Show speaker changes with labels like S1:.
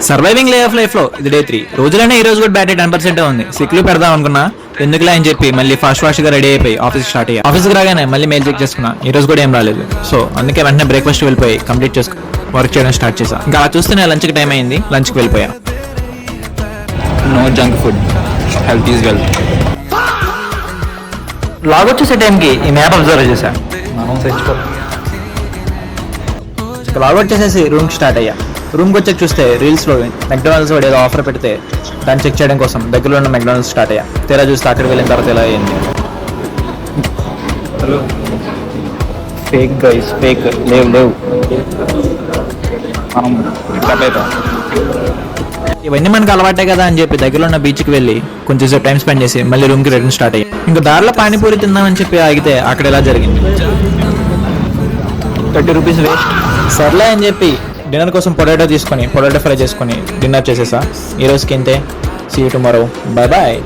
S1: Surviving lay off life లో ఇది day 3. రోజులనే ఈ రోజు కూడా బ్యాటరీ 10% ఉంది. సిక్లు పెడదాం అనుకున్నా, ఎందుకులా అని చెప్పి మళ్ళీ ఫాస్ట్ గా రెడీ అయిపోయి ఆఫీస్ స్టార్ట్ అయ్యా. ఆఫీస్కి రాగానే మళ్ళీ మెయిల్ చెక్ చేసుకున్నా, ఈ రోజు కూడా ఏం రాలేదు. సో అందుకే వెంటనే బ్రేక్ఫాస్ట్ వెళ్ళిపోయి కంప్లీట్ చేసుకుని వర్క్ చేయడం స్టార్ట్ చేశా. ఇంకా అలా చూస్తేనే లంచ్కి టైం అయింది, లంచ్కి వెళ్ళిపోయా. No junk food, health is wealth. లాగ్ వచ్చేసే టైంకి ఈ మ్యాప్ అబ్జర్వ్ చేశా. మనం లాగౌట్ చేసేసి రూమ్కి స్టార్ట్ అయ్యా. రూమ్కి వచ్చి చూస్తే రీల్స్లో మెక్డానల్డ్స్ వాడు ఏదో ఆఫర్ పెడితే దాన్ని చెక్ చేయడం కోసం దగ్గరలో ఉన్న మెక్డానల్డ్స్ స్టార్ట్ అయ్యా. తెరా చూస్తే అక్కడికి వెళ్ళిన తర్వాత ఎలా అయింది. హలో, ఫేక్ గైస్, ఫేక్ లేవు ఇవన్నీ మనకు అలవాటే కదా అని చెప్పి దగ్గరలో ఉన్న బీచ్కి వెళ్ళి కొంచెం సేపు టైం స్పెండ్ చేసి మళ్ళీ రూమ్కి రిటర్న్ స్టార్ట్ అయ్యి. ఇంకా దారిలో పానీపూరి తిందామని చెప్పి ఆగితే అక్కడ ఎలా జరిగింది. 30 రూపీస్ వేస్ట్. సర్లే అని చెప్పి డిన్నర్ కోసం పొటాటో ఫ్రై చేసుకొని డిన్నర్ చేసేసా. ఈ రోజుకి ఇంతే. See you tomorrow. Bye bye.